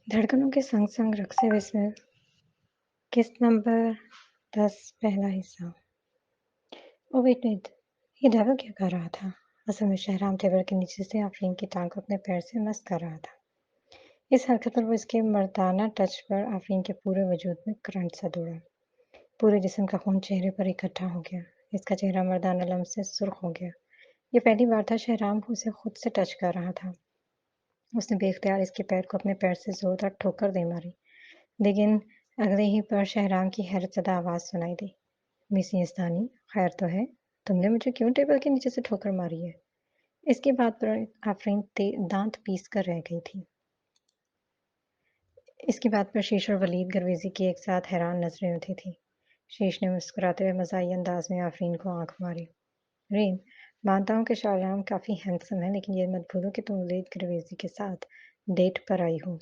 धड़कनों के संग-संग रक़्से विस्मय किस्त नंबर 10 पहला हिस्सा। ओह वेट वेट, ये डायलॉग क्या गा रहा था? असल में शहराम टेबल के नीचे से आफ़रीन की टाँग को अपने पैर से मस कर रहा था। इस हरकत पर वो इसके मर्दाना टच पर आफ़रीन के पूरे वजूद में करंट सा दौड़ा। पूरे जिस्म का खून चेहरे पर इकट्ठा हो गया। इसका चेहरा मर्दाना लम्स से सुर्ख हो गया। ये पहली बार था शहराम को उसे खुद से टच कर रहा था। उसने बेख्तियार इसके पैर को अपने पैर से ज़ोरदार ठोकर दे मारी। लेकिन अगले ही पल शहराम की हैरतज़दा आवाज़ सुनाई दी। मिस यास्तानी, खैर तो है? तुमने मुझे क्यों टेबल के नीचे से ठोकर मारी है? इसकी बात पर आफ़रीन दाँत पीस कर रह गई थी। इसकी बात पर शीश और वलीद गर्वेज़ी की एक साथ हैरान नज़रें उठी थीं। शीश ने मुस्कुराते हुए मज़ाही अंदाज़ में आफ़रीन को आँख मारी। रीन, मानता हूँ कि शहराम काफ़ी हैंडसम है, लेकिन ये मत भूलो कि तुम वलीद गर्वेज़ी के साथ डेट पर आई हो।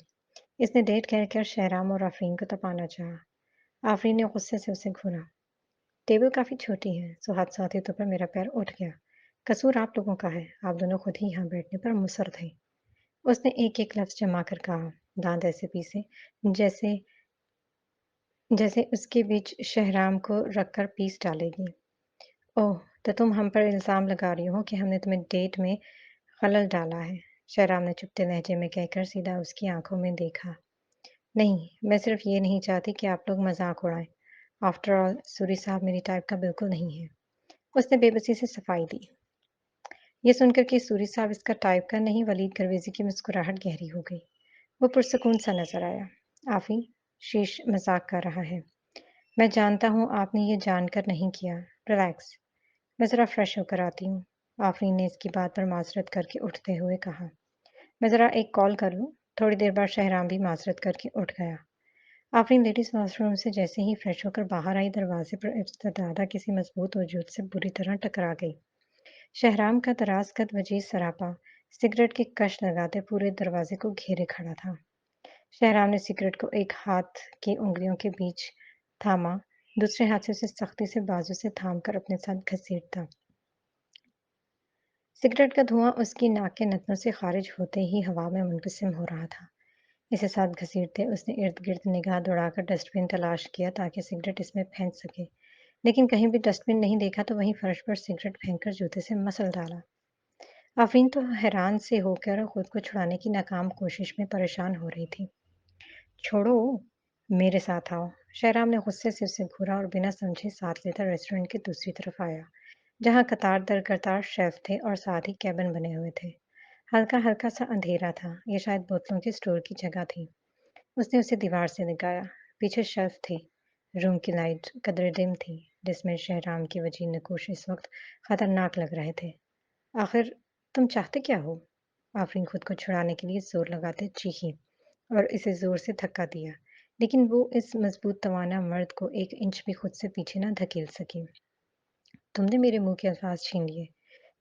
इसने डेट कहकर शहराम और आफ़रीन को तपाना चाहा। आफ़रीन ने गुस्से से उसे घूरा। टेबल काफ़ी छोटी है, सो हादसा होते तो पर मेरा पैर उठ गया। कसूर आप लोगों का है, आप दोनों खुद ही यहाँ बैठने पर मुसर थे। उसने एक-एक लफ्ज़ जमा कर कहा, दाँत ऐसे पीसे जैसे जैसे उसके बीच शहराम को रखकर पीस डालेगी। ओह! तो तुम हम पर इल्ज़ाम लगा रही हो कि हमने तुम्हें डेट में खलल डाला है। शहराम ने चुभते लहजे में कहकर सीधा उसकी आँखों में देखा। नहीं, मैं सिर्फ़ ये नहीं चाहती कि आप लोग मज़ाक उड़ाएँ। आफ्टर ऑल सूरी साहब मेरी टाइप का बिल्कुल नहीं है। उसने बेबसी से सफाई दी। ये सुनकर कि सूरी साहब इसका टाइप का नहीं, वलीद गर्वेज़ी की मुस्कुराहट गहरी हो गई। वो पुरसुकून सा नज़र आया। आफ़ी, शीश मज़ाक कर रहा है। मैं जानता हूँ आपने ये जानकर नहीं किया। रिलैक्स, मैं ज़रा फ्रेश होकर आती हूँ। आफ़रीन ने इसकी बात पर माज़रत करके उठते हुए कहा। मैं ज़रा एक कॉल कर लूँ? थोड़ी देर बाद शहराम भी माज़रत करके उठ गया। आफ़रीन लेडीज़ वॉशरूम से जैसे ही फ्रेश होकर बाहर आई, दरवाजे पर इफ्तितादा किसी मज़बूत वजूद से बुरी तरह टकरा गई। शहराम का दराज़ कद वजीज़ सरापा सिगरेट की कश लगाते पूरे दरवाजे को घेरे खड़ा था। शहराम ने सिगरेट को एक हाथ की उंगलियों के बीच थामा, दूसरे हाथ से उसे सख्ती से बाजू से थामकर अपने साथ घसीटता। सिगरेट का धुआं उसकी नाक के नथनों से खारिज होते ही हवा में मुनक़सिम हो रहा था। इसे साथ घसीटते उसने इर्द-गिर्द निगाह दौड़ाकर डस्टबिन तलाश किया ताकि सिगरेट इसमें फेंक सके। लेकिन कहीं भी डस्टबिन नहीं देखा तो वहीं फर्श पर सिगरेट फेंककर जूते से मसल डाला। आफ़रीन तो हैरान से होकर खुद को छुड़ाने की नाकाम कोशिश में परेशान हो रही थी। छोड़ो, मेरे साथ आओ। शहराम ने गुस्से से उसे घूरा और बिना समझे साथ लेकर रेस्टोरेंट की दूसरी तरफ आया, जहाँ कतार दर कतार शेफ थे और साथ ही कैबिन बने हुए थे। हल्का-हल्का सा अंधेरा था, ये शायद बोतलों के स्टोर की जगह थी। उसने उसे दीवार से लगाया। पीछे शेल्फ थी। रूम की लाइट कदरे डिम थी, जिसमें शहराम की वजीह नकूश इस वक्त खतरनाक लग रहे थे। आखिर तुम चाहते क्या हो? आफरीन खुद को छुड़ाने के लिए जोर लगाते चीखी और इसे जोर से धक्का दिया, लेकिन वो इस मजबूत तवाना मर्द को एक इंच भी खुद से पीछे ना धकेल सकी। तुमने मेरे मुंह के अल्फाज छीन लिए।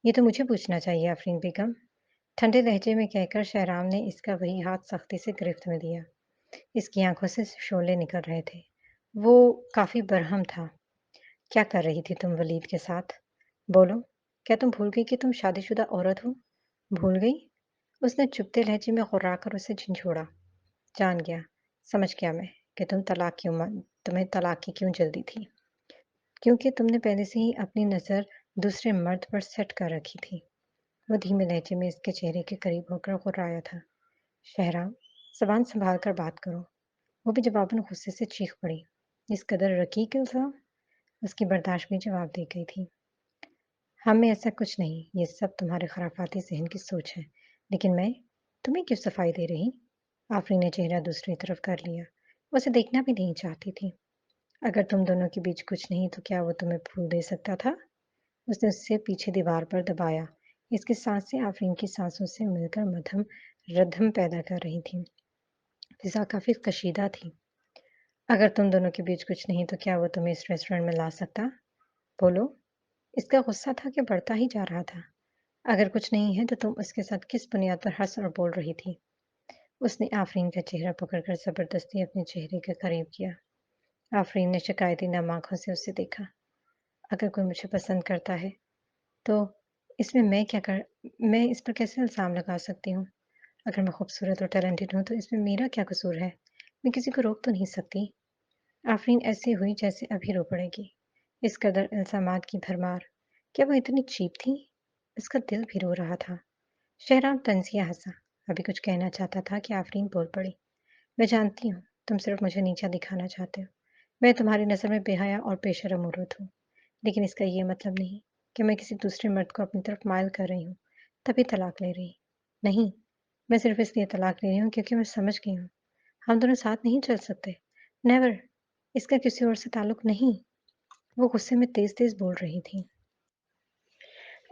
ये तो मुझे पूछना चाहिए आफरीन बेगम। ठंडे लहजे में कहकर शहराम ने इसका वही हाथ सख्ती से गिरफ्त में दिया। इसकी आंखों से शोले निकल रहे थे। वो काफी बरहम था। क्या कर रही थी तुम वलीद के साथ? बोलो, क्या तुम भूल गई कि तुम शादीशुदा औरत हो? भूल गई? उसने चुभते लहजे में गुर्राकर उसे झंझोड़ा। जान गया, समझ गया मैं कि तुम्हें तलाक की क्यों जल्दी थी। क्योंकि तुमने पहले से ही अपनी नज़र दूसरे मर्द पर सेट कर रखी थी। वो धीमे लहजे में इसके चेहरे के करीब होकर गुर्राया था। शहराम, ज़बान संभाल कर बात करो। वो भी जवाबन गुस्से से चीख पड़ी। इस कदर रकीक इल्ज़ाम? उसकी बर्दाश्त भी जवाब दे गई थी। हम में ऐसा कुछ नहीं, ये सब तुम्हारे खराफाती ज़हन की सोच है। लेकिन मैं तुम्हें क्यों सफाई दे रही? आफरीन ने चेहरा दूसरी तरफ कर लिया। वो उसे देखना भी नहीं चाहती थी। अगर तुम दोनों के बीच कुछ नहीं तो क्या वो तुम्हें फूल दे सकता था? उसने उससे पीछे दीवार पर दबाया। इसकी सांसें आफरीन की सांसों से मिलकर मध्यम रधम पैदा कर रही थीं। फिजा काफी कशीदा थी। अगर तुम दोनों के बीच कुछ नहीं तो क्या वो तुम्हें इस रेस्टोरेंट में ला सकता? बोलो। इसका गुस्सा था कि बढ़ता ही जा रहा था। अगर कुछ नहीं है तो तुम उसके साथ किस बुनियाद पर हंस और बोल रही थी? उसने आफरीन का चेहरा पकड़कर जबरदस्ती अपने चेहरे के करीब किया। आफरीन ने शिकायती नम आंखों से उसे देखा। अगर कोई मुझे पसंद करता है तो इसमें मैं इस पर कैसे इल्ज़ाम लगा सकती हूँ? अगर मैं खूबसूरत और टैलेंटेड हूँ, तो इसमें मेरा क्या कसूर है? मैं किसी को रोक तो नहीं सकती। आफरीन ऐसे हुई जैसे अभी रो पड़ेगी। इस कदर इल्ज़ामात की भरमार। क्या वो इतनी चीप थी? उसका दिल भी रो रहा था। शहराम तंज़िया हँसा। अभी कुछ कहना चाहता था कि आफरीन बोल पड़ी। मैं जानती हूँ, तुम सिर्फ मुझे नीचा दिखाना चाहते हो। मैं तुम्हारी नज़र में बेहया और पेशरम औरत हूँ। लेकिन इसका ये मतलब नहीं कि मैं किसी दूसरे मर्द को अपनी तरफ माइल कर रही हूँ, तभी तलाक ले रही। नहीं, मैं सिर्फ इसलिए तलाक ले रही हूँ क्योंकि मैं समझ गई हूँ, हम दोनों साथ नहीं चल सकते। नेवर। इसका किसी और से ताल्लुक नहीं। वो गुस्से में तेज़-तेज़ बोल रही थी।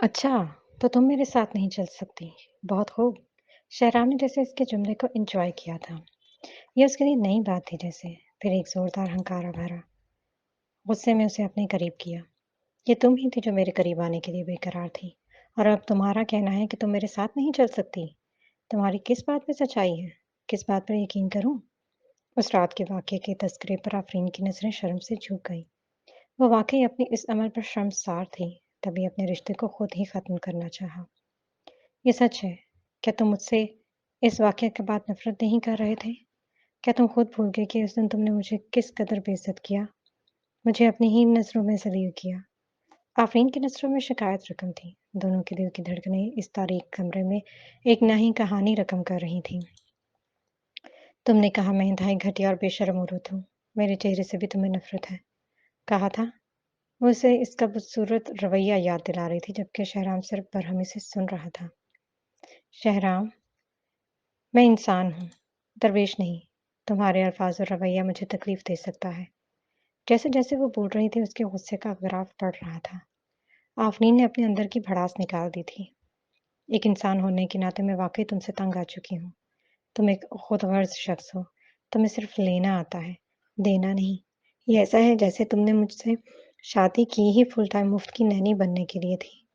अच्छा, तो तुम मेरे साथ नहीं चल सकती। बहुत खूब। शहराम ने जैसे इसके जुमले को एन्जॉय किया था। ये उसके लिए नई बात थी जैसे। फिर एक ज़ोरदार हंकारा भरा। गुस्से में उसे अपने करीब किया। ये तुम ही थी जो मेरे करीब आने के लिए बेकरार थी। और अब तुम्हारा कहना है कि तुम मेरे साथ नहीं चल सकती। तुम्हारी किस बात में सच्चाई है? किस बात पर यकीन करूं? उस रात के वाक़ये के तज़किरे पर आफ़रीन की नज़रें शर्म से झुक गईं। वो वाक़ई अपने इस अमल पर शर्मसार थी, तभी अपने रिश्ते को खुद ही ख़त्म करना चाहा। ये सच है। क्या तुम मुझसे इस वाक़ये के बाद नफ़रत नहीं कर रहे थे? क्या तुम खुद भूल गए कि उस दिन तुमने मुझे किस कदर बेइज़्ज़त किया? मुझे अपनी ही नज़रों में ज़लील किया। आफ़रीन की नज़रों में शिकायत रकम थी। दोनों के दिल की धड़कनें इस तारीक कमरे में एक नई कहानी रकम कर रही थीं। तुमने कहा मैं इंतहाई घटिया और बेशर्म औरत हूँ। मेरे चेहरे से भी तुम्हें नफ़रत है। कहा था। वो उसे इसका बदसूरत रवैया याद दिला रही थी जबकि शहराम सिर्फ बरहमी से सुन रहा था। शहराम, मैं इंसान हूँ, दरवेश नहीं। तुम्हारे अल्फाज और रवैया मुझे तकलीफ दे सकता है। जैसे जैसे वो बोल रही थी उसके गुस्से का ग्राफ बढ़ रहा था। आफरीन ने अपने अंदर की भड़ास निकाल दी थी। एक इंसान होने के नाते मैं वाकई तुमसे तंग आ चुकी हूँ। तुम एक खुदगर्ज शख्स हो। तुम्हें सिर्फ लेना आता है, देना नहीं। ये ऐसा है जैसे तुमने मुझसे शादी की ही फुल टाइम मुफ्त की नैनी बनने के लिए थी।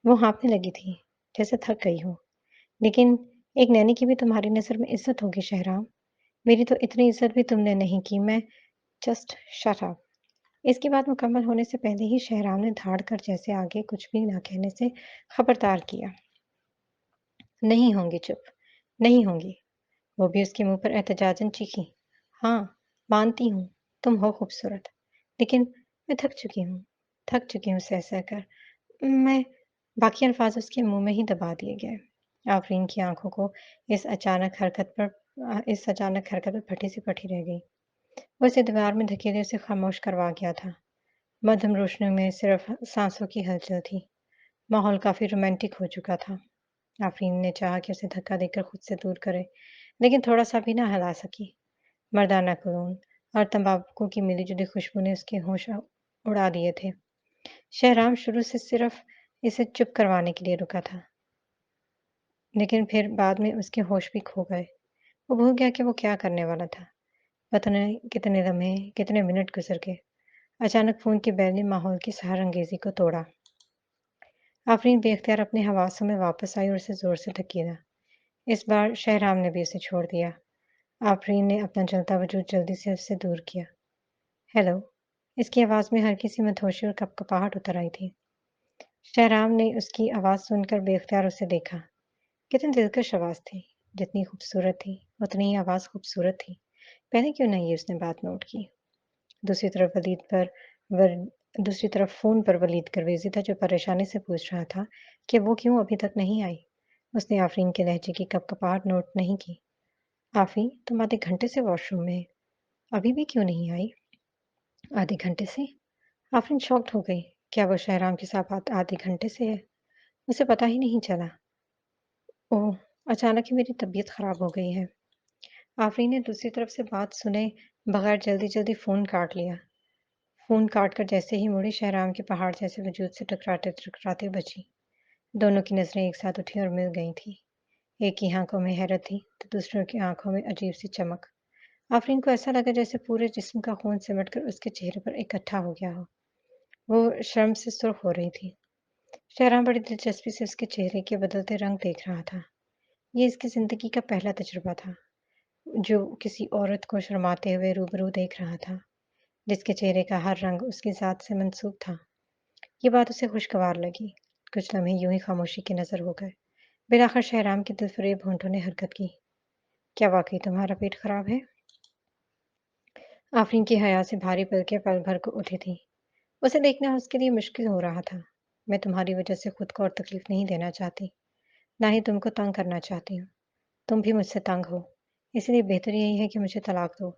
वो हाँफने लगी थी, जैसे थक गई हो। लेकिन एक नैनी की भी तुम्हारी नज़र में इज़्ज़त होगी शहराम। मेरी तो इतनी इज़्ज़त भी तुमने नहीं की। मैं जस्ट शट अप। इसकी बात मुकम्मल होने से पहले ही शहराम ने धाड़ कर जैसे आगे कुछ भी ना कहने से खबरदार किया। नहीं होंगी चुप, नहीं होंगी। वो भी उसके मुँह पर एहतजाजन चीखी। हाँ, मानती हूँ, तुम हो खूबसूरत। लेकिन मैं थक चुकी हूँ सह-सह कर। मैं बाकी अल्फ़ाज़ उसके मुँह में ही दबा दिए गए। आफ़रीन की आँखों को इस अचानक हरकत पर फटी सी पटी रह गई। वो इसे दीवार में धकेले उसे खामोश करवा गया था। मद्धम रोशनी में सिर्फ़ साँसों की हलचल थी। माहौल काफ़ी रोमांटिक हो चुका था। आफ़रीन ने चाहा कि उसे धक्का देकर खुद से दूर करे, लेकिन थोड़ा-सा भी ना हिला सकी। मर्दाना कोलोन और तंबाकू की मिली-जुली खुशबू ने उसके होश उड़ा दिए थे। शहराम शुरू से सिर्फ़ इसे चुप करवाने के लिए रुका था, लेकिन फिर बाद में उसके होश भी खो गए। वो भूल गया कि वो क्या करने वाला था। पता नहीं कितने लम्हे, कितने मिनट गुज़र गए। अचानक फ़ोन की बेल ने माहौल की सहारंगेज़ी को तोड़ा। आफ़रीन बेख्तियार अपने हवासों में वापस आई और उसे ज़ोर से धकेला। इस बार शहराम ने भी उसे छोड़ दिया। आफ़रीन ने अपना जलता वजूद जल्दी से उससे दूर किया। हेलो। इसकी आवाज़ में हल्की-सी मदहोशी और कँपकँपाहट उतर आई थी। शहराम ने उसकी आवाज़ सुनकर बेख्तियार उसे देखा। कितनी दिलकश आवाज़ थी। जितनी खूबसूरत थी, उतनी ही आवाज़ खूबसूरत थी। पहले क्यों नहीं उसने बात नोट की? दूसरी तरफ वलीद पर वर दूसरी तरफ फ़ोन पर वलीद करवेज़ी था जो परेशानी से पूछ रहा था कि वो क्यों अभी तक नहीं आई। उसने आफ़रीन के लहजे की कँपकँपाहट नोट नहीं की। आफ़ी, तुम आधे घंटे से वॉशरूम में, अभी भी क्यों नहीं आई? आधे घंटे से? आफ़रीन शॉक्ड हो गई। क्या वो शहराम के साथ आधे घंटे से है? उसे पता ही नहीं चला। ओह! अचानक ही मेरी तबीयत ख़राब हो गई है। आफ़रीन ने दूसरी तरफ से बात सुने बगैर जल्दी-जल्दी फ़ोन काट लिया। फ़ोन काट कर जैसे ही मुड़ी शहराम के पहाड़ जैसे वजूद से टकराते-टकराते बची। दोनों की नज़रें एक साथ उठी और मिल गई थीं। एक की आँखों में हैरत थी, तो दूसरों की आँखों में अजीब-सी चमक। आफ़रीन को ऐसा लगा जैसे पूरे जिस्म का खून सिमट कर उसके चेहरे पर इकट्ठा हो गया हो। वो शर्म से सुर्ख़ हो रही थी। शहराम बड़ी दिलचस्पी से उसके चेहरे के बदलते रंग देख रहा था। ये इसकी ज़िंदगी का पहला तजुर्बा था, जो किसी औरत को शर्माते हुए रूबरू देख रहा था, जिसके चेहरे का हर रंग उसकी ज़ात से मंसूब था। ये बात उसे खुशगवार लगी। कुछ लम्हे यूं ही खामोशी के नज़र हो गए। बिलाखिर शहराम के दिलफरेब होंठों ने हरकत की। क्या वाकई तुम्हारा पेट खराब है? आफरीन की हया से भारी पलकें पल भर को उठी थी। उसे देखना उसके लिए मुश्किल हो रहा था। मैं तुम्हारी वजह से खुद को और तकलीफ नहीं देना चाहती, ना ही तुमको तंग करना चाहती हूँ। तुम भी मुझसे तंग हो, इसलिए बेहतर यही है कि मुझे तलाक दो।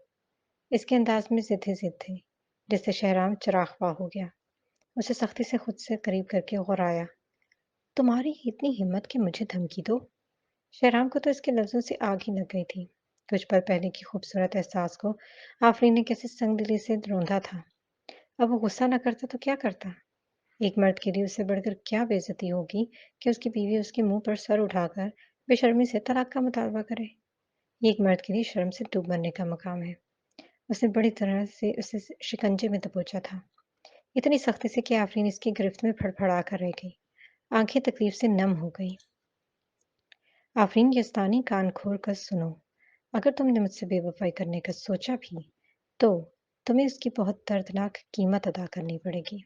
इसके अंदाज में जिद ही जिद थी, जिससे शहराम चिराग हो गया। उसे सख्ती से खुद से करीब करके गुर्राया। तुम्हारी इतनी हिम्मत कि मुझे धमकी दो? शहराम को तो इसके लफ्जों से आग ही लग गई थी। कुछ पल पहले की खूबसूरत एहसास को आफरीन ने कैसे संगदिली से रोंदा था। अब वो गुस्सा न करता तो क्या करता? एक मर्द के लिए उससे बढ़कर क्या बेइज्जती होगी कि उसकी बीवी उसके मुंह पर सर उठाकर बेशर्मी से तलाक का मुतालबा करे। ये एक मर्द के लिए शर्म से डूब मरने का मकाम है। उसने बड़ी तरह से उसे शिकंजे में दबोचा था, इतनी सख्ती से कि आफरीन इसकी गिरफ्त में फड़फड़ा कर रह गई। आंखें तकलीफ से नम हो गई। आफरीन यस्तानी कान खोल कर सुनो। अगर तुमने मुझसे बेवफाई करने का सोचा भी, तो तुम्हें उसकी बहुत दर्दनाक कीमत अदा करनी पड़ेगी।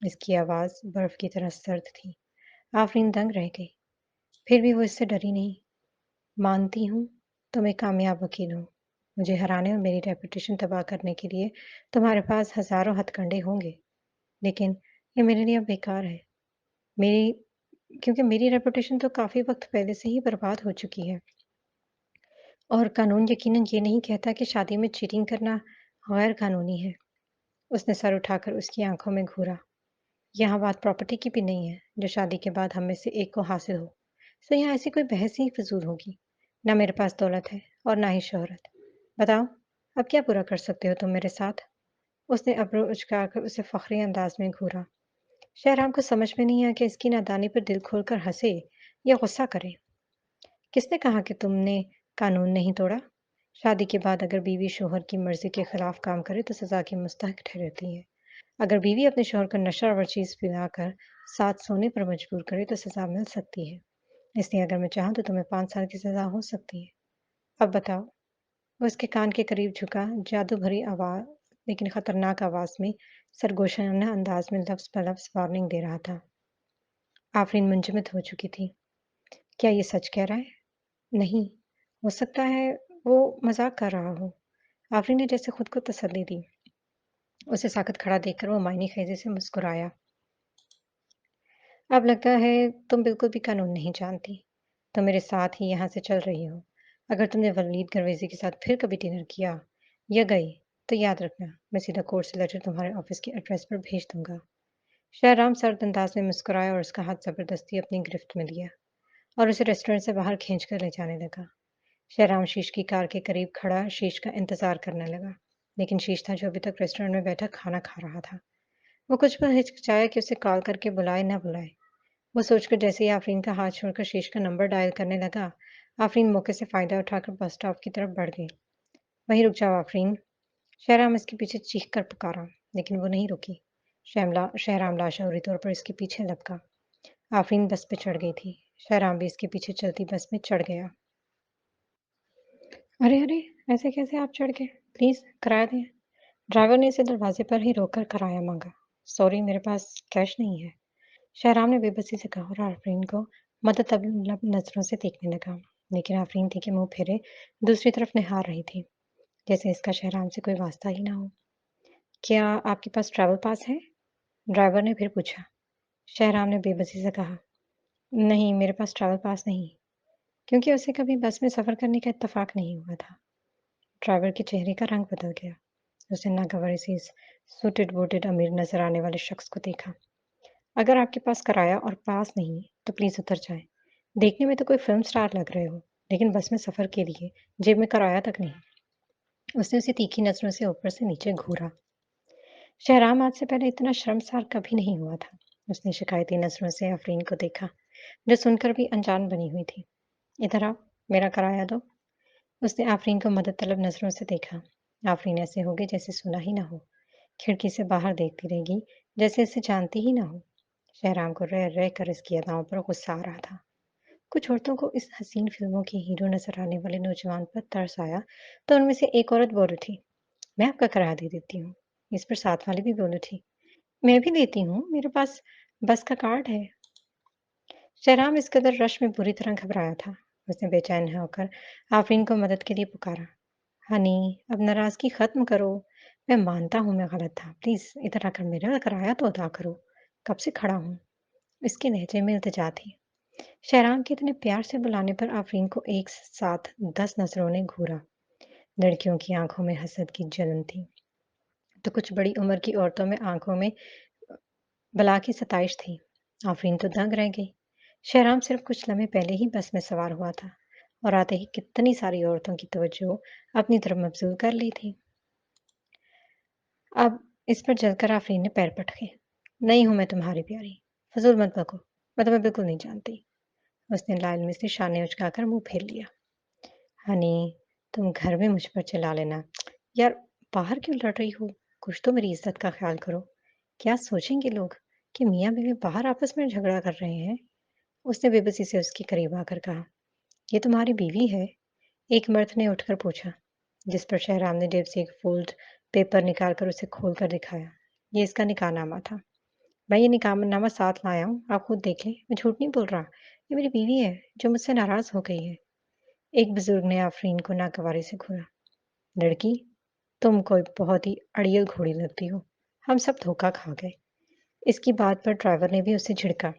इसकी आवाज़ बर्फ की तरह सर्द थी। आफरीन दंग रह गई। फिर भी वो इससे डरी नहीं। मानती हूँ, तुम एक कामयाब वकील हो। मुझे हराने और मेरी रेपुटेशन तबाह करने के लिए तुम्हारे पास हज़ारों हथकंडे होंगे, लेकिन ये मेरे लिए अब बेकार है। मेरी क्योंकि मेरी रेपुटेशन तो काफ़ी वक़्त पहले से ही बर्बाद हो चुकी है और कानून यकीनन ये नहीं कहता कि शादी में चीटिंग करना गैर कानूनी है। उसने सर उठाकर उसकी आँखों में घूरा। यहाँ बात प्रॉपर्टी की भी नहीं है, जो शादी के बाद हम में से एक को हासिल हो। तो यहाँ ऐसी कोई बहस ही फ़िज़ूल होगी। ना मेरे पास दौलत है और ना ही शोहरत। बताओ, अब क्या बुरा कर सकते हो तुम मेरे साथ? उसने अब्रू उचकाकर उसे फ़खरी अंदाज़ में घूरा। शहराम को समझ में नहीं आया कि इसकी नादानी पर दिल खोलकर हँसे या गुस्सा करे। किसने कहा कि तुमने कानून नहीं तोड़ा? शादी के बाद अगर बीवी शोहर की मर्ज़ी के खिलाफ काम करे तो सज़ा की मुस्तहक ठहरती है। अगर बीवी अपने शौहर को नशा-आवर चीज़ पिलाकर साथ सोने पर मजबूर करे तो सज़ा मिल सकती है। इसलिए अगर मैं चाहूँ तो तुम्हें 5 साल की सज़ा हो सकती है। अब बताओ। वो उसके कान के करीब झुका, जादू भरी लेकिन खतरनाक आवाज़ में सरगोशाना अंदाज में लफ्ज़ ब लफ्ज़ वार्निंग दे रहा था। आफ़रीन मुंजमद हो चुकी थी। क्या ये सच कह रहा है? नहीं, हो सकता है वो मज़ाक कर रहा हो। आफ़रीन ने जैसे खुद को तसल्ली दी। उसे साकत खड़ा देखकर वो मायने ख़ेज़ी से मुस्कुराया। अब लगता है तुम बिल्कुल भी कानून नहीं जानती। तुम मेरे साथ ही यहाँ से चल रही हो। अगर तुमने वलीद गर्वेज़ी के साथ फिर कभी डिनर किया या गई, तो याद रखना, मैं सीधा कोर्ट से लेटर तुम्हारे ऑफ़िस के एड्रेस पर भेज दूँगा। शाहराम सर्द अंदाज़ में मुस्कुराया और उसका हाथ ज़बरदस्ती अपनी गिरफ्त में लिया और उसे रेस्टोरेंट से बाहर खींचकर ले जाने लगा। शाहराम शीश की कार के करीब खड़ा शीश का इंतज़ार करने लगा, लेकिन शीश था जो अभी तक रेस्टोरेंट में बैठा खाना खा रहा था। वो कुछ पल हिचकिचाया कि उसे कॉल करके बुलाए ना बुलाए। वो सोचकर जैसे ही आफरीन का हाथ छोड़कर शीश का नंबर डायल करने लगा, आफरीन मौके से फ़ायदा उठाकर बस स्टॉप की तरफ बढ़ गई। "वहीं रुक जाओ आफरीन!" शहराम इसके पीछे चीख कर पुकारा, लेकिन वो नहीं रुकी। शहराम लाशऊरी तौर पर इसके पीछे लपका। आफरीन बस पे चढ़ गई थी। शहराम भी इसके पीछे चलती बस में चढ़ गया। "अरे! अरे! ऐसे कैसे आप चढ़ गए? प्लीज़ किराया दें।" ड्राइवर ने इसे दरवाजे पर ही रोककर किराया माँगा। "सॉरी, मेरे पास कैश नहीं है।" शहराम ने बेबसी से कहा और आफरीन को मदतलब नज़रों से देखने लगा, लेकिन आफरीन थी कि मुंह फेरे दूसरी तरफ निहार रही थी, जैसे इसका शहराम से कोई वास्ता ही ना हो। क्या आपके पास ट्रैवल पास है? ड्राइवर ने फिर पूछा। शहराम ने बेबसी से कहा, नहीं, मेरे पास ट्रैवल पास नहीं, क्योंकि उसे कभी बस में सफ़र करने का इत्तेफाक नहीं हुआ था। ड्राइवर के चेहरे का रंग बदल गया। उसने नागवार से इस सूटेड बूटेड अमीर नजर आने वाले शख्स को देखा। अगर आपके पास किराया और पास नहीं, तो प्लीज़ उतर जाएँ। देखने में तो कोई फ़िल्म स्टार लग रहे हो, लेकिन बस में सफ़र के लिए जेब में किराया तक नहीं। उसने उसे तीखी नज़रों से ऊपर से नीचे घूरा। शहराम आज से पहले इतना शर्मसार कभी नहीं हुआ था। उसने शिकायती नज़रों से आफ़रीन को देखा, जो सुनकर भी अनजान बनी हुई थी। इधर आओ, मेरा किराया दो। उसने आफ़रीन को मदद तलब नज़रों से देखा। आफ़रीन ऐसे हो गई जैसे सुना ही ना हो। खिड़की से बाहर देखती रहेगी, जैसे इसे जानती ही ना हो। शहराम को रह-रह कर इसकी अदाओं पर गुस्सा आ रहा था। कुछ औरतों को इस हसीन फिल्मों के हीरो नजर आने वाले नौजवान पर तरस आया, तो उनमें से एक औरत बोल उठी, मैं आपका किराया दे देती हूँ। इस पर साथ वाली भी बोल उठी, मैं भी देती हूँ, मेरे पास बस का कार्ड है। शहराम इस कदर रश में बुरी तरह घबराया था। उसने बेचैन होकर आफरीन को मदद के लिए पुकारा। हनी, अब नाराजगी खत्म करो। मैं मानता हूँ मैं गलत था। प्लीज इधर आकर मेरा किराया तो अदा करो। कब से खड़ा हूँ। इसके लहजे में इल्तिजा थी। शहराम के इतने प्यार से बुलाने पर आफरीन को एक साथ 10 नजरों ने घूरा। लड़कियों की आंखों में हसद की जलन थी, तो कुछ बड़ी उम्र की औरतों में आंखों में बला की सताइश थी। आफरीन तो दंग रह गई। शहराम सिर्फ कुछ लम्हे पहले ही बस में सवार हुआ था और आते ही कितनी सारी औरतों की तवज्जो अपनी तरफ मबजूल कर ली थी। अब इस पर जलकर आफरीन ने पैर पटके। नहीं हूं मैं तुम्हारी प्यारी। फजूल मत बको। मैं तुम्हें बिल्कुल नहीं जानती। उसने लाल में से शाने उचकाकर मुंह फेर लिया। हनी, तुम घर में मुझ पर चिल्ला लेना। यार, बाहर क्यों लड़ रही हो? कुछ तो मेरी इज्जत का ख्याल करो। क्या सोचेंगे लोग कि मियाँ बीवी बाहर आपस में झगड़ा कर रहे हैं? उसने बेबसी से उसके करीब आकर कहा। ये तुम्हारी बीवी है? एक मर्द ने उठकर पूछा, जिस पर शहराम ने जेब से एक फोल्ड पेपर निकालकर उसे खोलकर दिखाया। ये इसका निकाहनामा था। मैं ये निकाहनामा साथ लाया हूँ, आप खुद देख लें। मैं झूठ नहीं बोल रहा। ये मेरी बीवी है, जो मुझसे नाराज हो गई है। एक बुजुर्ग ने आफरीन को नागवारी से घूरा। लड़की, तुम कोई बहुत ही अड़ियल घोड़ी लगती हो। हम सब धोखा खा गए। इसकी बात पर ड्राइवर ने भी उसे झिड़का।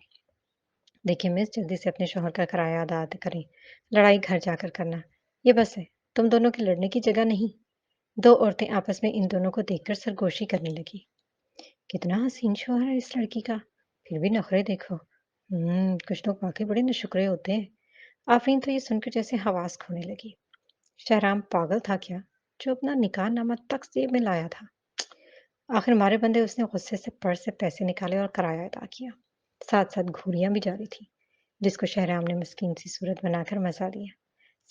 देखिए मिस, जल्दी से अपने शौहर का किराया अदा करें। लड़ाई घर जाकर करना। ये बस है, तुम दोनों के लड़ने की जगह नहीं। दो औरतें आपस में इन दोनों को देखकर सरगोशी करने लगी। कितना हसीन शौहर है इस लड़की का। फिर भी नखरे देखो। कुछ लोग वाकई बड़े नशुक्रे होते हैं। आफरीन तो ये सुनकर जैसे हवास खोने लगी। शहराम पागल था क्या, जो अपना निकाहनामा तक जेब में लाया था। आखिर मारे बंदे उसने गुस्से से पर्स से पैसे निकाले और किराया अदा किया। साथ साथ घूरियां भी जारी थी, जिसको शहराम ने मस्कीन सी सूरत बनाकर मजा लिया।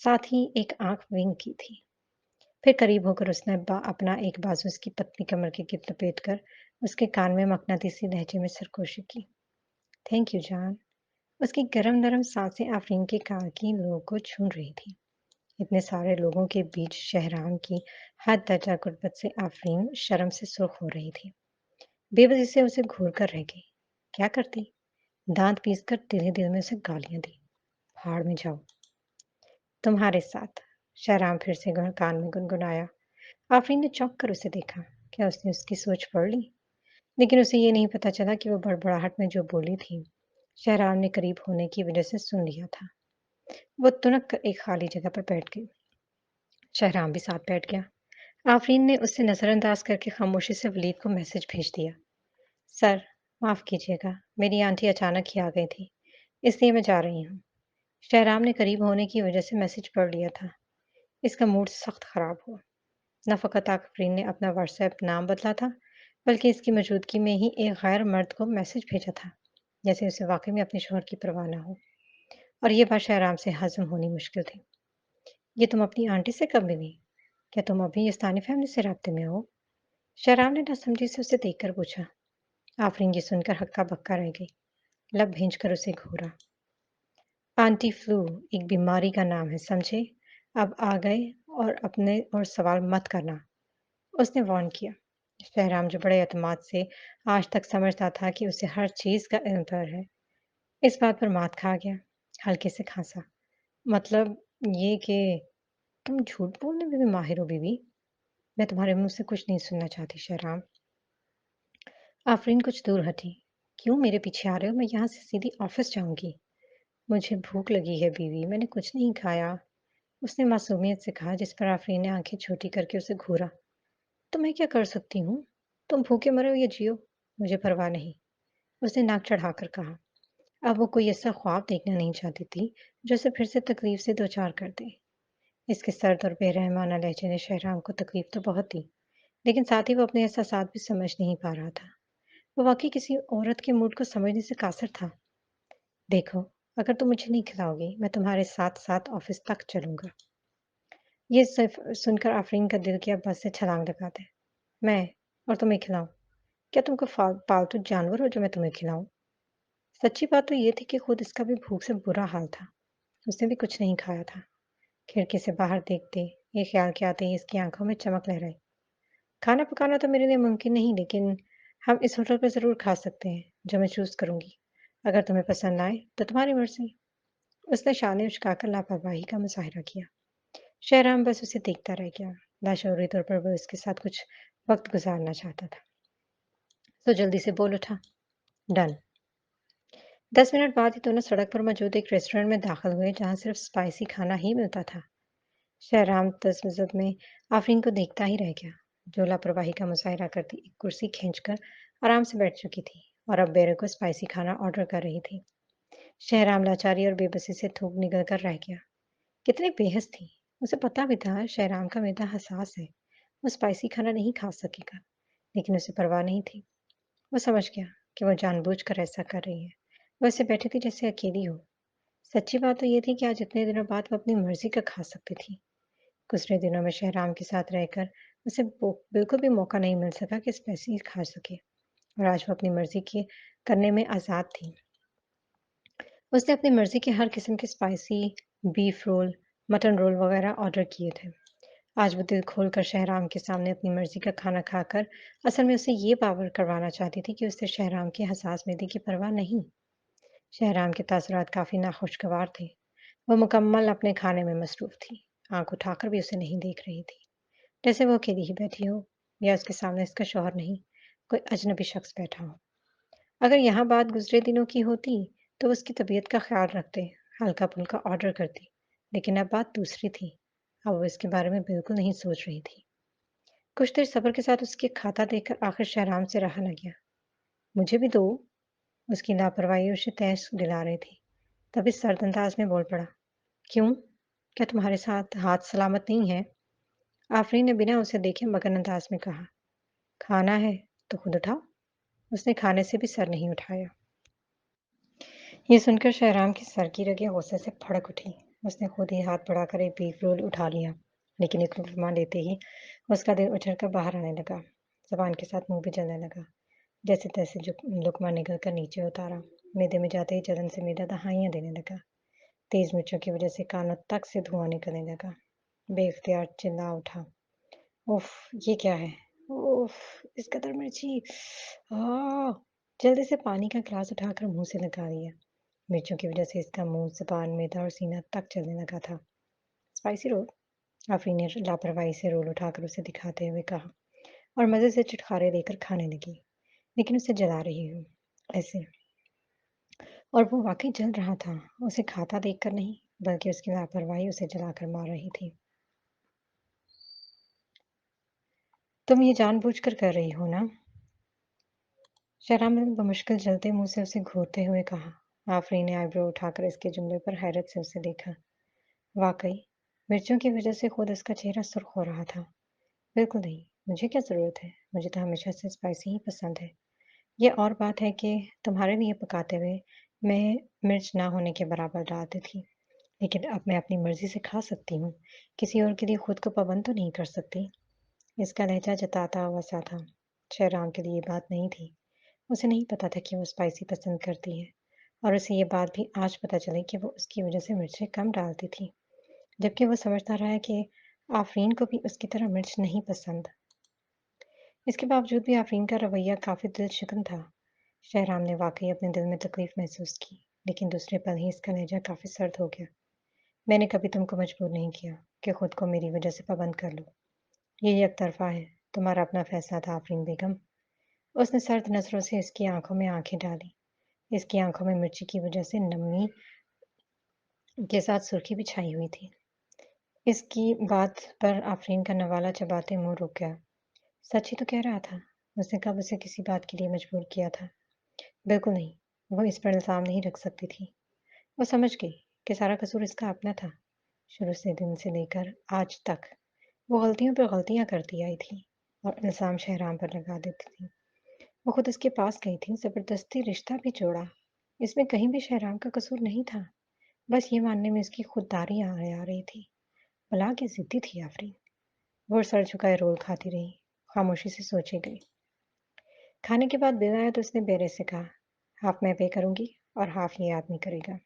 साथ ही एक आंख विंग की थी। फिर करीब होकर उसने अपना एक बाजू उसकी पतली कमर के गिर्द लपेट कर उसके कान में मकनातीसी लहजे में सरगोशी की। थैंक यू जान। उसकी गरम नरम सांसें आफरीन के कान की लोगों को छू रही थी। इतने सारे लोगों के बीच शहराम की हद दर्जा गुर्बत से आफरीन शर्म से सुर्ख हो रही थी। बेवजह से उसे घूर कर रह गई। क्या करती? दांत पीसकर दिल ही दिल में उसे गालियां दी। भाड़ में जाओ। तुम्हारे साथ। शहराम फिर से कान में गुनगुनाया। आफरीन ने चौंक कर उसे देखा। क्या उसने उसकी सोच पढ़ ली? लेकिन उसे ये नहीं पता चला कि वो बड़बड़ाहट में जो बोली थी, शहराम ने करीब होने की वजह से सुन लिया था। वो तुनक कर एक खाली जगह पर बैठ गई। शहराम भी साथ बैठ गया। आफरीन ने उसे नजरअंदाज करके खामोशी से वलीद को मैसेज भेज दिया। सर, माफ कीजिएगा, मेरी आंटी अचानक ही आ गई थी, इसलिए मैं जा रही हूँ। शहराम ने करीब होने की वजह से मैसेज पढ़ लिया था। इसका मूड सख्त खराब हुआ। न फ़कत आफरीन ने अपना व्हाट्सएप नाम बदला था, बल्कि इसकी मौजूदगी में ही एक गैर मर्द को मैसेज भेजा था, जैसे उसे वाकई में अपने शोहर की परवाह न हो। और ये बात शहराम से हजम होनी मुश्किल थी। ये तुम अपनी आंटी से कब मिली? क्या तुम अभी इस्तानी फैमिली से राब्ते में हो? शहराम ने नासमझी से उसे देखकर पूछा। आफरीन ये सुनकर हक्का बक्का रह गई। लब भींचकर उसे घूरा। आंटी फ्लू एक बीमारी का नाम है, समझे? अब आ गए और अपने और सवाल मत करना, उसने वार्न किया। शहराम जो बड़े एतमाद से आज तक समझता था कि उसे हर चीज का इल्म पर है, इस बात पर मात खा गया। हल्के से खांसा। मतलब ये कि तुम झूठ बोलने में भी माहिर हो बीवी। मैं तुम्हारे मुंह से कुछ नहीं सुनना चाहती शहराम। आफरीन कुछ दूर हटी। क्यों मेरे पीछे आ रहे हो? मैं यहाँ से सीधी ऑफिस जाऊंगी। मुझे भूख लगी है बीवी, मैंने कुछ नहीं खाया, उसने मासूमियत से कहा, जिस पर आफरीन ने आंखें छोटी करके उसे घूरा। तो मैं क्या कर सकती हूँ? तुम भूखे मरो या जियो, मुझे परवाह नहीं, उसने नाक चढ़ाकर कहा। अब वो कोई ऐसा ख्वाब देखना नहीं चाहती थी जो उसे फिर से तकलीफ से दो चार कर दे। इसके सर्द और बेरहमाना लहजे ने शहराम को तकलीफ तो बहुत दी, लेकिन साथ ही वो अपने एहसासात भी समझ नहीं पा रहा था। वो वाकई किसी औरत के मूड को समझने से कासिर था। देखो, अगर तुम मुझे नहीं खिलाओगी, मैं तुम्हारे साथ साथ ऑफिस तक चलूंगा। ये सिर्फ सुनकर आफरीन का दिल किया बस से छलांग लगा दे। मैं? और तुम्हें खिलाऊं? क्या तुम कोई पालतू जानवर हो जो मैं तुम्हें खिलाऊं? सच्ची बात तो ये थी कि खुद इसका भी भूख से बुरा हाल था। उसने भी कुछ नहीं खाया था। खिड़की से बाहर देखते ये ख्याल के आते ही इसकी आंखों में चमक लहराई। खाना पकाना तो मेरे लिए मुमकिन नहीं, लेकिन हम इस होटल पर जरूर खा सकते हैं, जो मैं चूज करूंगी। अगर तुम्हें पसंद आए तो तुम्हारी मर्जी। उसने शाने उचकाकर लापरवाही का मुजाहिरा किया। शहराम बस उसे देखता रह गया। लाशौरी तौर पर वो इसके साथ कुछ वक्त गुजारना चाहता था, तो जल्दी से बोल उठा, डन। 10 मिनट बाद ही दोनों सड़क पर मौजूद एक रेस्टोरेंट में दाखिल हुए जहां सिर्फ स्पाइसी खाना ही मिलता था। शहराम तसव्वुज़ में आफरीन को देखता ही रह गया, जो लापरवाही का मुजाहिरा करती एक कुर्सी खींचकर आराम से बैठ चुकी थी और अब बेरे को स्पाइसी खाना ऑर्डर कर रही थी। शहराम लाचारी और बेबसी से थूक निकल कर रह गया। कितनी बेहस थी! उसे पता भी था शहराम का मैदा हसास है, वो स्पाइसी खाना नहीं खा सकेगा, लेकिन उसे परवाह नहीं थी। वो समझ गया कि वो जानबूझकर ऐसा कर रही है। वो ऐसे बैठी थी जैसे अकेली हो। सच्ची बात तो ये थी कि आज इतने दिनों बाद वो अपनी मर्जी का खा सकती थी। गुज़रे दिनों में शहराम के साथ रहकर उसे बिल्कुल भी मौका नहीं मिल सका कि स्पाइसी खा सके और आज वो अपनी मर्जी के करने में आज़ाद थी। उसने अपनी मर्जी के हर किस्म के spicy beef roll, mutton roll वगैरह ऑर्डर किए थे। आज वो दिल खोलकर शहराम के सामने अपनी मर्जी का खाना खाकर असल में उसे ये पावर करवाना चाहती थी कि उसे शहराम के हसास मैदे की परवाह नहीं। शहराम के तासुरात काफ़ी नाखुशगवार थे। वो मुकम्मल अपने खाने में मसरूफ़ थी। आँख उठाकर भी उसे नहीं देख रही थी। जैसे वो अकेली ही बैठी हो या उसके सामने इसका शौहर नहीं, कोई अजनबी शख्स बैठा हो। अगर यहाँ बात गुज़रे दिनों की होती, तो उसकी तबीयत का ख़्याल रखते, हल्का-फुल्का ऑर्डर करती। लेकिन अब बात दूसरी थी। अब वो इसके बारे में बिल्कुल नहीं सोच रही थी। कुछ देर सब्र के साथ उसके खाता देखकर आखिर शहराम से रहा न गया। मुझे भी दो। उसकी लापरवाही उसे तहस दिला रही थी। तभी सर्द अंदाज में बोल पड़ा, क्यों? क्या तुम्हारे साथ हाथ सलामत नहीं है? आफरीन ने बिना उसे देखे मगन अंदाज में कहा, खाना है तो खुद उठाओ। उसने खाने से भी सर नहीं उठाया। ये सुनकर शहराम की सर की रगें गुस्से से भड़क उठी। उसने खुद ही हाथ बढ़ाकर एक बीफ रोल उठा लिया, लेकिन एक लुक़मा लेते ही उसका दिल उछलकर बाहर आने लगा। ज़बान के साथ मुंह भी जलने लगा। जैसे-तैसे जो लुक़मा निगल कर नीचे उतारा। मैदे में जाते ही जलन से मैदा दहाइयाँ देने लगा। तेज़ मिर्चों की वजह से कानों तक से धुआँ निकलने लगा। बेइख्तियार चिल्ला उठा, उफ़! ये क्या है? उफ़! इस कदर मिर्ची! आह! जल्दी से पानी का गिलास उठाकर मुँह से लगा दिया। मिर्चों की वजह से इसका मुँह, ज़ुबान, मैदा और सीना तक जलने लगा था। Spicy role? आफ़रीन ने लापरवाही से रोल उठाकर उसे दिखाते हुए कहा और मज़े से चुटकारे देकर खाने लगी। लेकिन उसे जला रही हूँ, ऐसे। और वो वाक़ई जल रहा था। उसे खाता देखकर नहीं, बल्कि उसकी लापरवाही उसे जलाकर मार रही थी। तुम ये जानबूझकर कर रही हो ना? शहराम ने बमुश्किल जलते मुंह से उसे घूरते हुए कहा। आफरीन ने आईब्रो उठाकर इसके जुमले पर हैरत से उसे देखा। वाकई मिर्चों की वजह से खुद उसका चेहरा सुर्ख हो रहा था। बिल्कुल नहीं, मुझे क्या ज़रूरत है? मुझे तो हमेशा से स्पाइसी ही पसंद है। ये और बात है कि तुम्हारे लिए पकाते हुए मैं मिर्च ना होने के बराबर डालती थी, लेकिन अब मैं अपनी मर्जी से खा सकती हूँ। किसी और के लिए खुद को पाबंद तो नहीं कर सकती। इसका लहजा जताता हुआ सा था। शहराम के लिए ये बात नहीं थी। उसे नहीं पता था कि वो स्पाइसी पसंद करती है और उसे ये बात भी आज पता चली कि वो उसकी वजह से मिर्चें कम डालती थी, जबकि वो समझता रहा है कि आफरीन को भी उसकी तरह मिर्च नहीं पसंद। इसके बावजूद भी आफरीन का रवैया काफ़ी दिलशिकन था। शहराम ने वाकई अपने दिल में तकलीफ महसूस की, लेकिन दूसरे पल ही इसका लहजा काफ़ी सर्द हो गया। मैंने कभी तुमको मजबूर नहीं किया कि खुद को मेरी वजह से पाबंद कर लो। ये एक तरफ़ा है, तुम्हारा अपना फैसला था आफरीन बेगम। उसने सर्द नज़रों से इसकी आंखों में आंखें डाली। इसकी आंखों में मिर्ची की वजह से नमी के साथ सुर्खी भी छाई हुई थी। इसकी बात पर आफरीन का नवाला चबाते मुंह रुक गया। सच ही तो कह रहा था। उसने कब उसे किसी बात के लिए मजबूर किया था? बिल्कुल नहीं। वो इस पर इल्ज़ाम नहीं रख सकती थी। वो समझ गई कि सारा कसूर इसका अपना था। शुरू से दिन से लेकर आज तक वो गलतियों पर गलतियां करती आई थी और इल्ज़ाम शहराम पर लगा देती थी। वो खुद उसके पास गई थी, ज़बरदस्ती रिश्ता भी जोड़ा। इसमें कहीं भी शहराम का कसूर नहीं था। बस ये मानने में इसकी खुददारी आ रही थी। भला की ज़िद्दी थी आफरीन। वो सर झुकाए रोल खाती रही, खामोशी से सोचे गई। खाने के बाद बिल आया तो उसने बेरे से कहा, हाफ मैं पे करूंगी और हाफ ये आदमी करेगा।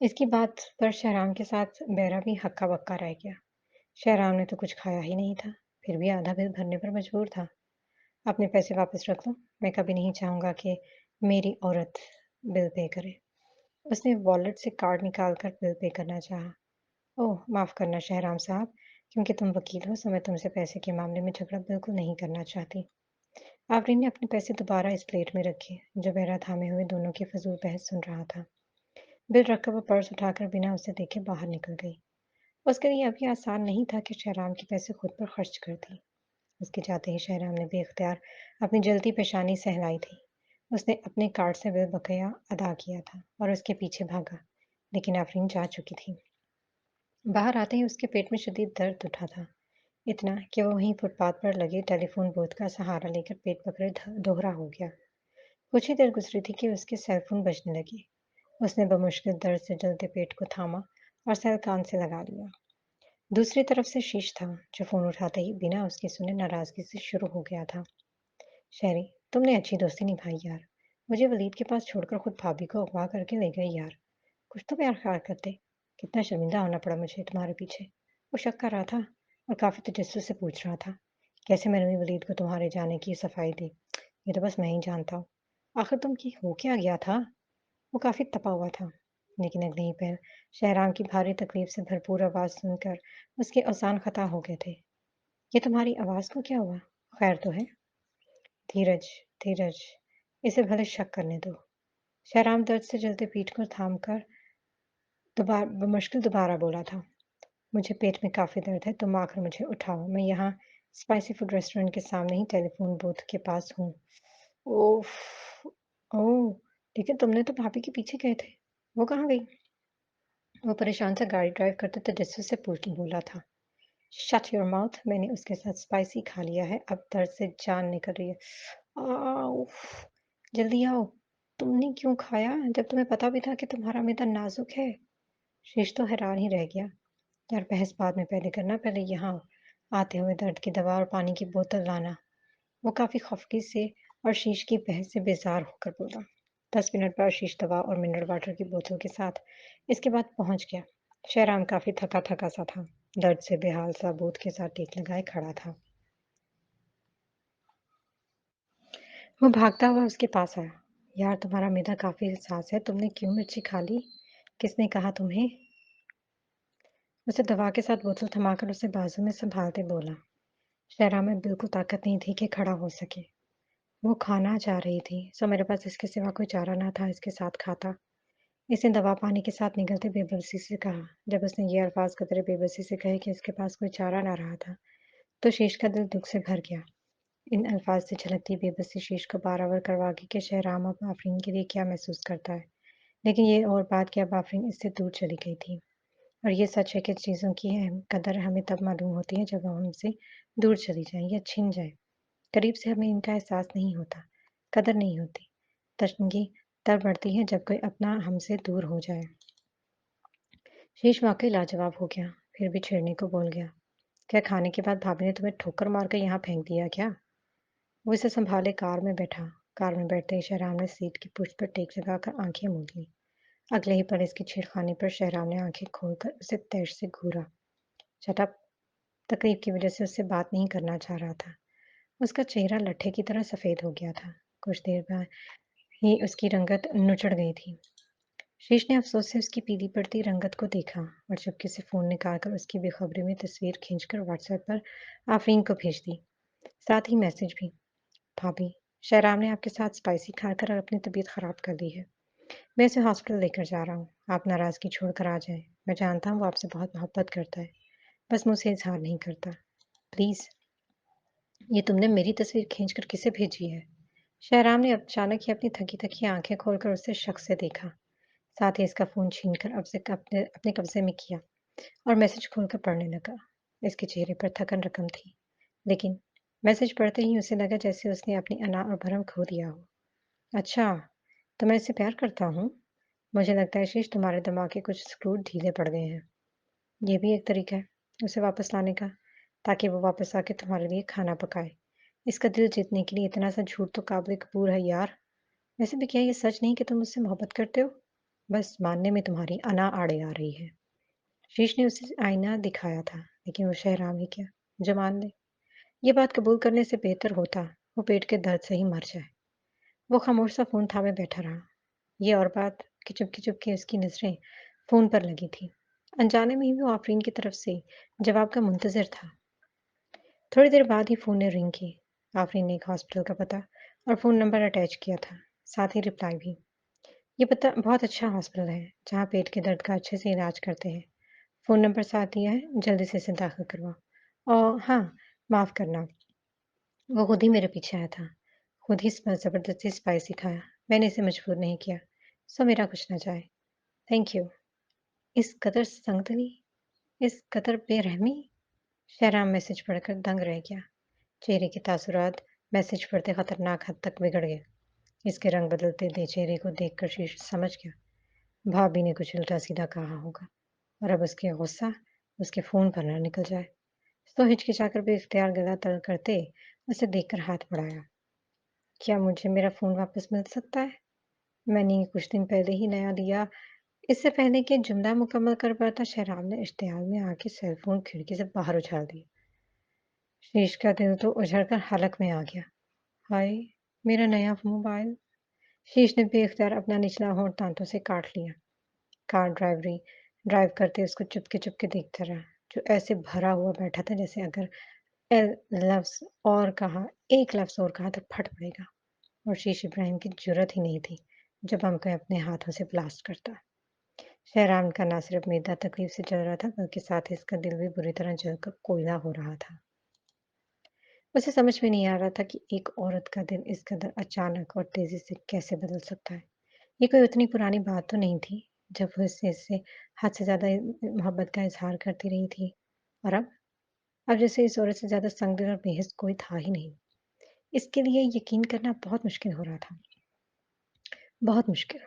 इसकी बात पर शहराम के साथ बेरा भी हक्का बक्का रह गया। शहराम ने तो कुछ खाया ही नहीं था, फिर भी आधा बिल भरने पर मजबूर था। अपने पैसे वापस रख लो। मैं कभी नहीं चाहूंगा कि मेरी औरत बिल पे करें। उसने वॉलेट से कार्ड निकालकर बिल पे करना चाहा। ओह! माफ़ करना शहराम साहब, क्योंकि तुम वकील हो, तो मैं तुमसे पैसे के मामले में झगड़ा बिल्कुल नहीं करना चाहती। आफ़रीन ने अपने पैसे दोबारा इस प्लेट में रखे। जुबैरा थामे हुए दोनों की फ़िज़ूल बहस सुन रहा था। बिल रखकर वो पर्स उठाकर बिना उसे देखे बाहर निकल गई। उसके लिए अब ये आसान नहीं था कि शहराम के पैसे खुद पर खर्च कर दें। उसके जाते ही शहराम ने बेइख्तियार अपनी जलती पेशानी सहलाई थी। उसने अपने कार्ड से बिल बकाया अदा किया था और उसके पीछे भागा, लेकिन आफ़रीन जा चुकी थी। बाहर आते ही उसके पेट में शदीद दर्द उठा था, इतना कि वो वहीं फुटपाथ पर लगे टेलीफोन बूथ का सहारा लेकर पेट पकड़े दोहरा हो गया। कुछ ही देर गुजरी थी कि उसके सेल फोन बजने लगे। उसने बमुश्किल दर्द से जलते पेट को थामा और सेल कान से लगा लिया। दूसरी तरफ से शीश था, जो फोन उठाते ही बिना उसके सुने नाराजगी से शुरू हो गया था। शहरी, तुमने अच्छी दोस्ती निभाई यार। मुझे वलीद के पास छोड़कर खुद भाभी को अगवा करके ले गई यार। कुछ तो प्यार ख्याल करते। कितना शर्मिंदा होना पड़ा मुझे तुम्हारे पीछे। वो शक कर रहा था और काफी तजस्सुस से पूछ रहा था, कैसे मैंने भी वलीद को तुम्हारे जाने की सफाई दी। ये तो बस मैं ही जानता हूँ। आखिर तुम की हो क्या गया था? वो काफी तपा हुआ था, लेकिन अगले ही पल शहराम की भारी तकलीफ से भरपूर आवाज सुनकर उसके असान खता हो गए थे। ये तुम्हारी आवाज को क्या हुआ? खैर तो है? धीरज, धीरज, इसे भले शक करने दो। शहराम दर्द से जलते पीठ को थाम कर बमुश्किल दोबारा बोला था। मुझे पेट में काफ़ी दर्द है, तुम आकर मुझे उठाओ। मैं यहाँ स्पाइसी फूड रेस्टोरेंट के सामने ही टेलीफ़ोन बूथ के पास हूँ। ओफ! ओह! लेकिन तुमने तो भाभी के पीछे गए थे। वो कहाँ गई? वो परेशान सा गाड़ी ड्राइव करते तजस्सुस से पूछ बोला था। Shut your mouth! मैंने उसके साथ स्पाइसी खा लिया है, अब दर्द से जान निकल रही है। उफ़! जल्दी आओ। तुमने क्यों खाया, जब तुम्हें पता भी था कि तुम्हारा मैदा नाज़ुक है? शेष तो हैरान ही रह गया। यार बहस बाद में पहले करना, पहले यहाँ आते हुए दर्द की दवा और पानी की बोतल लाना। वो काफ़ी खफगी से और शीश की बहस से बेजार होकर बोला। 10 मिनट बाद शीश दवा और मिनरल वाटर की बोतल के साथ इसके बाद पहुंच गया। शहराम काफ़ी थका थका सा था, दर्द से बेहाल सा बूथ के साथ टेक लगाए खड़ा था। वो भागता हुआ उसके पास आया। यार तुम्हारा मैदा काफ़ी हसास है, तुमने क्यों मिर्ची खा ली? किसने कहा तुम्हें? उसे दवा के साथ बोतल थमाकर उसे बाजू में संभालते बोला। शहरा में बिल्कुल ताकत नहीं थी कि खड़ा हो सके। वो खाना चाह रही थी, सो मेरे पास इसके सिवा कोई चारा ना था इसके साथ खाता। इसने दवा पानी के साथ निगलते बेबसी से कहा। जब उसने ये अल्फाज कतरे बेबसी से कहे कि इसके पास कोई चारा ना रहा था, तो शीश का दिल दुख से भर गया। इन अल्फाज से झलकती बेबसी शीश को बारावर करवा गई कि शहराम अब आफरीन के लिए क्या महसूस करता है। लेकिन ये और बात कि अब आफरीन इससे दूर चली गई थी। और ये सच है कि चीज़ों की कदर हमें तब मालूम होती है जब हम हमसे दूर चली जाएं या छिन जाए। करीब से हमें इनका एहसास नहीं होता, कदर नहीं होती। तशनगी तब बढ़ती है जब कोई अपना हमसे दूर हो जाए। शेष वाकई लाजवाब हो गया, फिर भी छेड़ने को बोल गया। क्या खाने के बाद भाभी ने तुम्हें ठोकर मारकर यहाँ फेंक दिया क्या? वो इसे संभाले कार में बैठा। कार में बैठते ही शहराम ने सीट की पुष्ट पर टेक लगाकर आंखें मूंद ली। अगले ही पल इसकी छेड़खानी पर शहराम ने आंखें खोलकर उसे तैश से घूरा। शटअप! तकलीफ की वजह से उससे बात नहीं करना चाह रहा था। उसका चेहरा लट्ठे की तरह सफ़ेद हो गया था। कुछ देर बाद ही उसकी रंगत नुचड़ गई थी। शीश ने अफ़सोस से उसकी पीली पड़ती रंगत को देखा और चुपके से फ़ोन निकालकर उसकी बेखबरी में तस्वीर खींचकर व्हाट्सएप पर आफ़रीन को भेज दी। साथ ही मैसेज भी। भाभी, शहराम ने आपके साथ स्पाइसी खाकर और अपनी तबीयत ख़राब कर दी है। मैं इसे हॉस्पिटल लेकर जा रहा हूँ। आप नाराज़गी छोड़कर आ जाएँ। मैं जानता हूँ वो आपसे बहुत मोहब्बत करता है, बस मुझसे इज़हार नहीं करता। प्लीज़। ये तुमने मेरी तस्वीर खींचकर किसे भेजी है? शहराम ने अचानक ही अपनी थकी-थकी आंखें खोलकर उसे शक से देखा। साथ ही इसका फ़ोन छीनकर अब से अपने अपने कब्ज़े में किया और मैसेज खोलकर पढ़ने लगा। इसके चेहरे पर थकन रकम थी, लेकिन मैसेज पढ़ते ही उसे लगा जैसे उसने अपनी अना और भरम खो दिया हो। अच्छा, तो मैं इससे प्यार करता हूँ? मुझे लगता है शीश तुम्हारे दिमाग के कुछ स्क्रू ढीले पड़ गए हैं। ये भी एक तरीका है उसे वापस लाने का, ताकि वो वापस आके तुम्हारे लिए खाना पकाए। इसका दिल जीतने के लिए इतना सा झूठ तो काबिल कबूल है यार। वैसे भी क्या ये सच नहीं कि तुम मुझसे मोहब्बत करते हो? बस मानने में तुम्हारी अना आड़े आ रही है। शीश ने उसे आईना दिखाया था, लेकिन वो शहराम ही क्या, जो मान ले। ये बात कबूल करने से बेहतर होता वो पेट के दर्द से ही मर जाए। वो खामोश सा फ़ोन थामे बैठा रहा। ये और बात कि चुपके-चुपके उसकी नज़रें फ़ोन पर लगी थीं। अनजाने में ही वो आफ़रीन की तरफ से जवाब का मुंतज़िर था। थोड़ी देर बाद ही फ़ोन ने रिंग की। आफ़रीन ने एक हॉस्पिटल का पता और फ़ोन नंबर अटैच किया था, साथ ही रिप्लाई भी। ये पता बहुत अच्छा हॉस्पिटल है, जहाँ पेट के दर्द का अच्छे से इलाज करते हैं। फ़ोन नंबर साथ दिया है, जल्दी से इसे दाखिल करवाओ। और हाँ, माफ़ करना, वो खुद ही मेरे पीछे आया था। खुद ही ज़बरदस्ती स्पाइसी खाया। मैंने इसे मजबूर नहीं किया। सो मेरा कुछ ना जाए। Thank you. इस कदर संगदली, इस कदर बेरहमी! शहराम मैसेज पढ़कर दंग रह गया। चेहरे के तासुरात मैसेज पढ़ते खतरनाक हद तक बिगड़ गए। इसके रंग बदलते दे चेहरे को देखकर शीश समझ गया, भाभी ने कुछ उल्टा-सीधा कहा होगा और अब उसके गुस्सा उसके फ़ोन पर ना निकल जाए। तो हिचकिचाकर बेइख्तियार गला तर्क करते उसे देखकर हाथ बढ़ाया। क्या मुझे मेरा फ़ोन वापस मिल सकता है? मैंने ये कुछ दिन पहले ही नया लिया। इससे पहले कि जुमला मुकम्मल कर पाता, शहराम ने इश्तियाल में आके सेल फ़ोन खिड़की से बाहर उछाल दिया। शीश का दिल तो उछलकर हलक में आ गया। हाय! मेरा नया मोबाइल! शीश ने बेइख्तियार अपना निचला होंठ दाँतों से काट लिया। ड्राइव करते उसको चुपके-चुपके देखता रहा, जो ऐसे भरा हुआ बैठा था जैसे अगर एल लफ्ज़ और कहा एक लफ्ज़ और कहा तो फट पड़ेगा। और शीश इब्राहिम की जुर्रत ही नहीं थी, जो बम को अपने हाथों से ब्लास्ट करता। शहराम का ना सिर्फ मैदा तकलीफ से जल रहा था, बल्कि साथ ही इसका दिल भी बुरी तरह जलकर कोयला हो रहा था। उसे समझ में नहीं आ रहा था कि एक औरत का दिल इस कदर अचानक और तेज़ी से कैसे बदल सकता है। ये कोई उतनी पुरानी बात तो नहीं थी, जब वो इससे हद से ज़्यादा मोहब्बत का इज़हार करती रही थी। और अब जैसे इस औरत से ज़्यादा संगदिल और बेहिस कोई था ही नहीं। इसके लिए यकीन करना बहुत मुश्किल हो रहा था, बहुत मुश्किल।